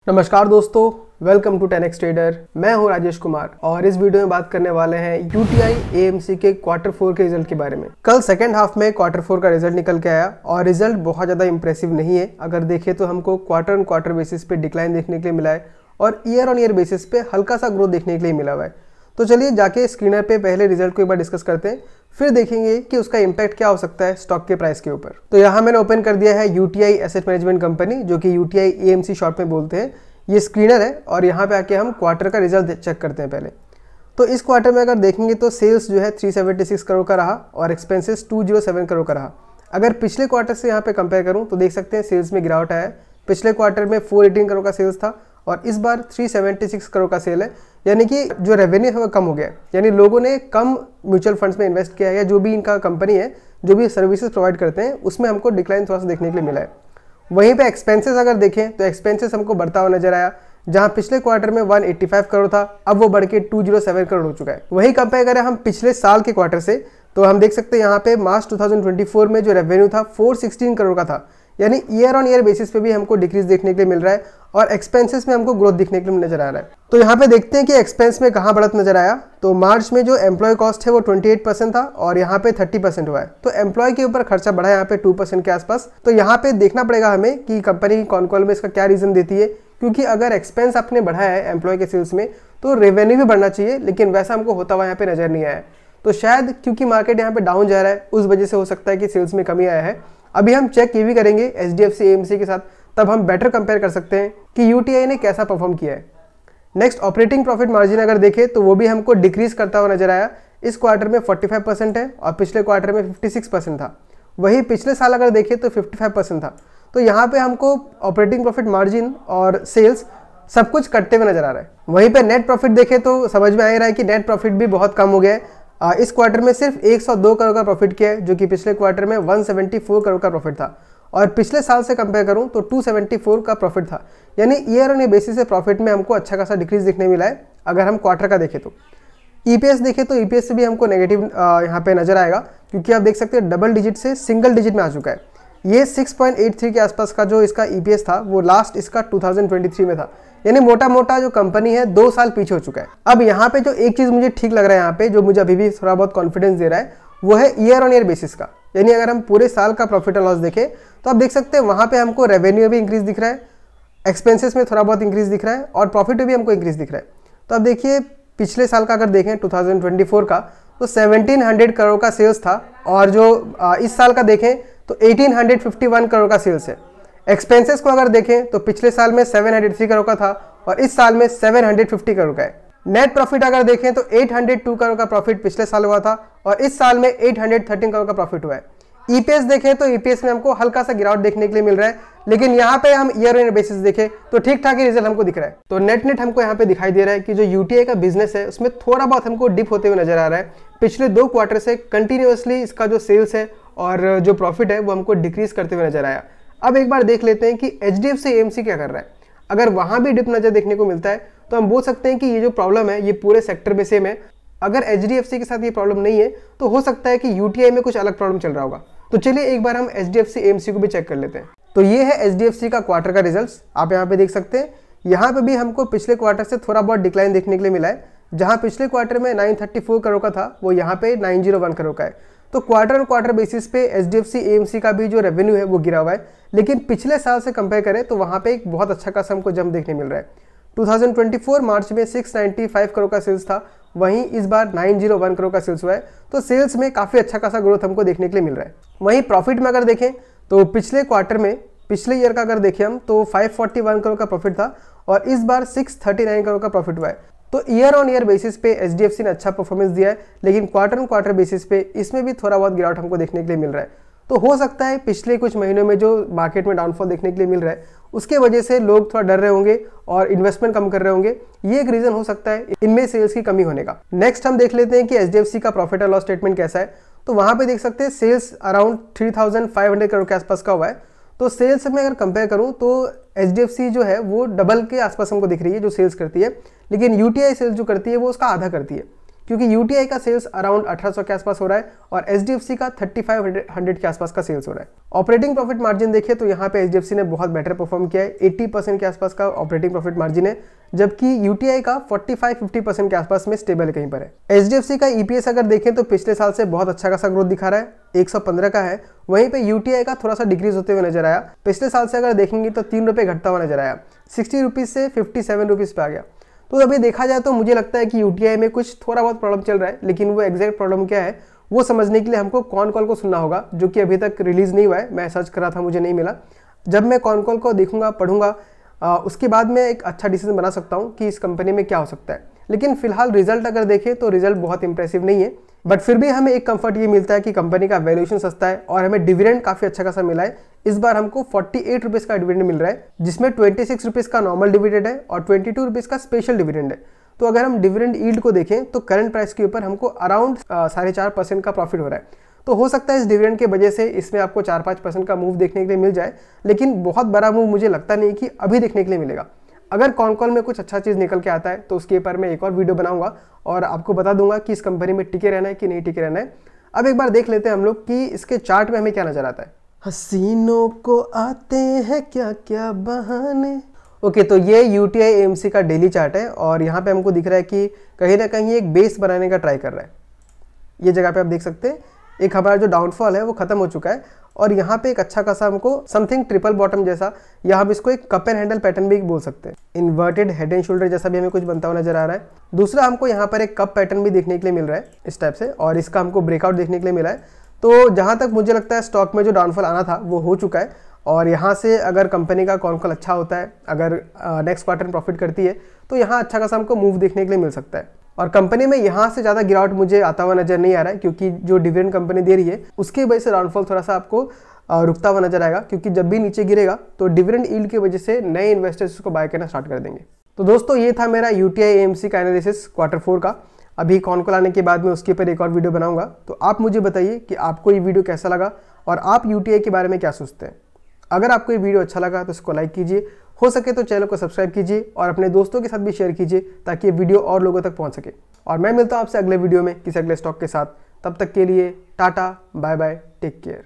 नमस्कार दोस्तों, welcome to 10x trader. मैं हूं राजेश कुमार और इस वीडियो में बात करने वाले हैं यूटीआई एएमसी के क्वार्टर 4 के रिजल्ट के बारे में। कल सेकेंड हाफ में क्वार्टर 4 का रिजल्ट निकल के आया और रिजल्ट बहुत ज़्यादा इंप्रेसिव नहीं है। अगर देखें तो हमको क्वार्टर ऑन क्वार्टर बेसिस पे डिक्लाइन देखने के लिए मिला है और ईयर ऑन ईयर बेसिस पे हल्का सा ग्रोथ देखने के लिए मिला हुआ है। तो चलिए जाके स्क्रीनर पे पहले रिजल्ट को एक बार डिस्कस करते हैं, फिर देखेंगे कि उसका इंपैक्ट क्या हो सकता है स्टॉक के प्राइस के ऊपर। तो यहाँ मैंने ओपन कर दिया है यूटीआई एसेट मैनेजमेंट कंपनी, जो कि यूटीआई एएमसी शॉर्ट में बोलते हैं। ये स्क्रीनर है और यहाँ पे आके हम क्वार्टर का रिजल्ट चेक करते हैं पहले। तो इस क्वार्टर में अगर देखेंगे तो सेल्स जो है 376 करोड़ का रहा और एक्सपेंसेस 207 करोड़ का रहा। अगर पिछले क्वार्टर से यहाँ पे कंपेयर करूँ तो देख सकते हैं सेल्स में गिरावट आया है। पिछले क्वार्टर में 418 करोड़ का सेल्स था और इस बार 376 करोड़ का सेल है, यानी कि जो रेवेन्यू है वो कम हो गया है। यानी लोगों ने कम म्यूचुअल फंड्स में इन्वेस्ट किया है, या जो भी इनका कंपनी है, जो भी सर्विसेज प्रोवाइड करते हैं, उसमें हमको डिक्लाइन थोड़ा सा देखने के लिए मिला है। वहीं पे एक्सपेंसेस अगर देखें तो एक्सपेंसेस हमको बढ़ता हुआ नजर आया, जहां पिछले क्वार्टर में 185 करोड़ था, अब वो बढ़ के 207 करोड़ हो चुका है। वहीं कंपेयर करें हम पिछले साल के क्वार्टर से तो हम देख सकते हैं यहाँ पे मार्च 2024 में जो रेवेन्यू था 416 करोड़ का था, यानी ईयर ऑन ईयर बेसिस पे भी हमको डिक्रीज देखने के लिए मिल रहा है और एक्सपेंसेस में हमको ग्रोथ देखने के लिए नजर आ रहा है। तो यहाँ पे देखते हैं कि एक्सपेंस में कहाँ बढ़त नजर आया। तो मार्च में जो एम्प्लॉय कॉस्ट है वो 28% था और यहाँ पे 30% हुआ है। तो एम्प्लॉय के ऊपर खर्चा बढ़ा है यहाँ पे 2% के आसपास। तो यहाँ पे देखना पड़ेगा हमें कि कंपनी कॉन कॉल में इसका क्या रीजन देती है, क्योंकि अगर एक्सपेंस आपने बढ़ाया है एम्प्लॉय के सेल्स में तो रेवेन्यू भी बढ़ना चाहिए, लेकिन वैसा हमको होता हुआ यहाँ पे नजर नहीं आया है। तो शायद क्योंकि मार्केट यहाँ पे डाउन जा रहा है उस वजह से हो सकता है कि सेल्स में कमी आया है। अभी हम चेक ये भी करेंगे एचडीएफसी एएमसी के साथ, तब हम बेटर कंपेयर कर सकते हैं कि यूटीआई ने कैसा परफॉर्म किया है। नेक्स्ट ऑपरेटिंग प्रॉफिट मार्जिन अगर देखें तो वो भी हमको डिक्रीज करता हुआ नजर आया। इस क्वार्टर में 45% है और पिछले क्वार्टर में 56% था। वही पिछले साल अगर देखें तो 55% था। तो यहाँ पे हमको ऑपरेटिंग प्रॉफिट मार्जिन और सेल्स सब कुछ कटते हुए नजर आ रहा है। वहीं पे नेट प्रॉफिट देखें तो समझ में आ रहा है कि नेट प्रॉफिट भी बहुत कम हो गया है। इस क्वार्टर में सिर्फ 102 करोड़ का प्रॉफिट किया है, जो कि पिछले क्वार्टर में 174 करोड़ का प्रॉफिट था और पिछले साल से कंपेयर करूं तो 274 का प्रॉफिट था। यानी ईयर ऑन ईयर बेसिस से प्रॉफिट में हमको अच्छा खासा डिक्रीज देखने मिला है। अगर हम क्वार्टर का देखें तो ईपीएस देखें तो ईपीएस से भी हमको नेगेटिव यहाँ पे नजर आएगा, क्योंकि आप देख सकते हैं डबल डिजिट से सिंगल डिजिट में आ चुका है। ये 6.83 के आसपास का जो इसका ईपीएस था वो लास्ट इसका 2023 में था, यानी मोटा मोटा जो कंपनी है 2 साल पीछे हो चुका है। अब यहाँ पे जो एक चीज मुझे ठीक लग रहा है यहाँ पे, जो मुझे अभी भी थोड़ा बहुत कॉन्फिडेंस दे रहा है, वो है ईयर ऑन ईयर बेसिस का। यानी अगर हम पूरे साल का प्रॉफिट एंड लॉस देखें तो आप देख सकते हैं वहां पे हमको रेवेन्यू भी इंक्रीज दिख रहा है, एक्सपेंसेस में थोड़ा बहुत इंक्रीज दिख रहा है और प्रॉफिट में भी हमको इंक्रीज दिख रहा है। तो अब देखिए पिछले साल का अगर देखें 2024 का तो 1700 करोड़ का सेल्स था और जो इस साल का देखें तो 1851 करोड़ का सेल्स है। एक्सपेंसेस को अगर देखें तो पिछले साल में 703 करोड़ का था और इस साल में 750 करोड़ का है। नेट प्रॉफिट अगर देखें तो 802 करोड़ का प्रॉफिट पिछले साल हुआ था और इस साल में 813 करोड़ का प्रॉफिट हुआ है। ईपीएस देखें तो ईपीएस में हमको हल्का सा गिरावट देखने के लिए मिल रहा है, लेकिन यहाँ पे हम ईयर ऑन ईयर बेसिस देखें तो ठीक ठाक ही रिजल्ट हमको दिख रहा है। तो नेट हमको यहाँ पे दिखाई दे रहा है कि जो यूटीआई का बिजनेस है उसमें थोड़ा बहुत हमको डिप होते हुए नजर आ रहा है। पिछले 2 क्वार्टर से कंटिन्यूअसली इसका जो सेल्स है और जो प्रॉफिट है वो हमको डिक्रीज करते हुए नजर आया। अब एक बार देख लेते हैं कि एचडीएफसी एएमसी क्या कर रहा है। अगर वहां भी डिप नजर देखने को मिलता है तो हम बोल सकते हैं कि ये जो प्रॉब्लम है ये पूरे सेक्टर में सेम है। अगर एचडीएफसी के साथ ये प्रॉब्लम नहीं है तो हो सकता है कि यूटीआई में कुछ अलग प्रॉब्लम चल रहा होगा। तो चलिए एक बार हम एचडीएफसी एएमसी को भी चेक कर लेते हैं। तो ये है एचडीएफसी का क्वार्टर का रिजल्ट्स, आप यहाँ पे देख सकते हैं। यहाँ पे भी हमको पिछले क्वार्टर से थोड़ा बहुत डिक्लाइन देखने के लिए मिला है। जहाँ पिछले क्वार्टर में 934 करोड़ का था वो यहाँ पे 901 करोड़ का है। तो क्वार्टर ऑन क्वार्टर बेसिस पे एचडीएफसी एएमसी का भी जो रेवेन्यू है वो गिरा हुआ है, लेकिन पिछले साल से कंपेयर करें तो वहाँ पे एक बहुत अच्छा खासा हमको जंप देखने मिल रहा है। 2024 मार्च में 695 करोड़ का सेल्स था, वहीं इस बार 901 करोड़ का सेल्स हुआ है। तो सेल्स में काफ़ी अच्छा खासा ग्रोथ हमको देखने के लिए मिल रहा है। वहीं प्रॉफिट में अगर देखें तो पिछले क्वार्टर में पिछले ईयर का अगर देखें हम तो 541 करोड़ का प्रॉफिट था और इस बार 639 करोड़ का प्रॉफिट हुआ है। तो ईयर ऑन ईयर बेसिस पे एचडीएफसी ने अच्छा परफॉर्मेंस दिया है, लेकिन क्वार्टर ऑन क्वार्टर बेसिस पे इसमें भी थोड़ा बहुत गिरावट हमको देखने के लिए मिल रहा है। तो हो सकता है पिछले कुछ महीनों में जो मार्केट में डाउनफॉल देखने के लिए मिल रहा है उसके वजह से लोग थोड़ा डर रहे होंगे और इन्वेस्टमेंट कम कर रहे होंगे। ये एक रीजन हो सकता है इनमें सेल्स की कमी होने का। नेक्स्ट हम देख लेते हैं कि एचडीएफसी का प्रॉफिट एंड लॉस स्टेटमेंट कैसा है। तो वहां पे देख सकते हैं सेल्स अराउंड 3500 करोड़ के आसपास का हुआ है। तो सेल्स में अगर कंपेयर करूं तो एचडीएफसी जो है वो डबल के आसपास हमको दिख रही है जो सेल्स करती है, लेकिन यूटीआई सेल्स जो करती है वो उसका आधा करती है। क्योंकि यूटीआई का सेल्स अराउंड 1800 के आसपास हो रहा है और एचडीएफसी का 3500 के आसपास का सेल्स हो रहा है। ऑपरेटिंग प्रॉफिट मार्जिन देखिए तो यहाँ पे एचडीएफसी ने बहुत बेटर परफॉर्म किया है, 80% के आसपास का ऑपरेटिंग प्रॉफिट मार्जिन है, जबकि यूटीआई का 45-50% के आसपास में स्टेबल कहीं पर है। एचडीएफसी का ईपीएस अगर देखें तो पिछले साल से बहुत अच्छा खासा ग्रोथ दिखा रहा है, 115 का है। वहीं पे यूटीआई का थोड़ा सा डिक्रीज होते हुए नजर आया, पिछले साल से अगर देखेंगे तो 3 रुपये घटता हुआ नजर आया, 60 रुपीज से 57 रुपीज पे आ गया। तो अभी देखा जाए तो मुझे लगता है कि यूटीआई में कुछ थोड़ा बहुत प्रॉब्लम चल रहा है, लेकिन वो एग्जैक्ट प्रॉब्लम क्या है वो समझने के लिए हमको कॉन कॉल को सुनना होगा, जो कि अभी तक रिलीज नहीं हुआ है। मैं सर्च कर रहा था, मुझे नहीं मिला। जब मैं कॉन कॉल को देखूंगा, पढ़ूंगा, उसके बाद मैं एक अच्छा डिसीजन बना सकता हूँ कि इस कंपनी में क्या हो सकता है। लेकिन फिलहाल रिजल्ट अगर देखें तो रिजल्ट बहुत इंप्रेसिव नहीं है, बट फिर भी हमें एक कंफर्ट ये मिलता है कि कंपनी का वैल्यूएशन सस्ता है और हमें डिविडेंड काफी अच्छा खासा मिला है। इस बार हमको 48 रुपीज का डिविडेंड मिल रहा है, जिसमें 26 रुपीज का नॉर्मल डिविडेंड है और 22 रुपीज का स्पेशल डिविडेंड है। तो अगर हम डिविडेंड यील्ड को देखें तो करंट प्राइस के ऊपर हमको अराउंड 4.5% का प्रॉफिट हो रहा है। तो हो सकता है इस डिविडेंड की वजह से इसमें आपको 4-5% का मूव देखने के लिए मिल जाए, लेकिन बहुत बड़ा मूव मुझे लगता नहीं कि अभी देखने के लिए मिलेगा। अगर कॉन कॉल में कुछ अच्छा चीज़ निकल के आता है तो उसके ऊपर मैं एक और वीडियो बनाऊंगा और आपको बता दूंगा कि इस कंपनी में टिके रहना है कि नहीं टिके रहना है। अब एक बार देख लेते हैं हम लोग कि इसके चार्ट में हमें क्या नजर आता है। हसीनों को आते हैं क्या क्या बहाने। ओके, तो ये यूटीआई एएमसी का डेली चार्ट है और यहाँ पे हमको दिख रहा है कि कहीं ना कहीं एक बेस बनाने का ट्राई कर रहा है। ये जगह पे आप देख सकते हैं एक हमारा जो डाउनफॉल है वो खत्म हो चुका है और यहाँ पे एक अच्छा खासा हमको समथिंग ट्रिपल बॉटम जैसा, या हम इसको एक कप एंड हैंडल पैटर्न भी बोल सकते हैं, इन्वर्टेड हेड एंड शोल्डर जैसा भी हमें कुछ बनता हुआ नजर आ रहा है। दूसरा हमको यहाँ पर एक कप पैटर्न भी देखने के लिए मिल रहा है इस टाइप से, और इसका हमको ब्रेकआउट देखने के लिए मिला है। तो जहाँ तक मुझे लगता है स्टॉक में जो डाउनफॉल आना था वो हो चुका है और यहाँ से अगर कंपनी का कॉन कॉल अच्छा होता है, अगर नेक्स्ट क्वार्टर प्रॉफिट करती है तो यहाँ अच्छा खासा हमको मूव देखने के लिए मिल सकता है। और कंपनी में यहाँ से ज़्यादा गिरावट मुझे आता हुआ नजर नहीं आ रहा है, क्योंकि जो डिविडेंड कंपनी दे रही है उसकी वजह से डाउनफॉल थोड़ा सा आपको रुकता हुआ नजर आएगा, क्योंकि जब भी नीचे गिरेगा तो डिविडेंड यील्ड की वजह से नए इन्वेस्टर्स इसको बाय करना स्टार्ट कर देंगे। तो दोस्तों ये था मेरा यूटीआई एएमसी का एनालिसिस Q4 का। अभी कॉन कॉल आने के बाद में उसके ऊपर एक और वीडियो बनाऊंगा। तो आप मुझे बताइए कि आपको ये वीडियो कैसा लगा और आप यूटीआई के बारे में क्या सोचते हैं। अगर आपको ये वीडियो अच्छा लगा तो इसको लाइक कीजिए, हो सके तो चैनल को सब्सक्राइब कीजिए और अपने दोस्तों के साथ भी शेयर कीजिए ताकि ये वीडियो और लोगों तक पहुंच सके। और मैं मिलता हूं आपसे अगले वीडियो में किसी अगले स्टॉक के साथ। तब तक के लिए tata, bye bye, take care.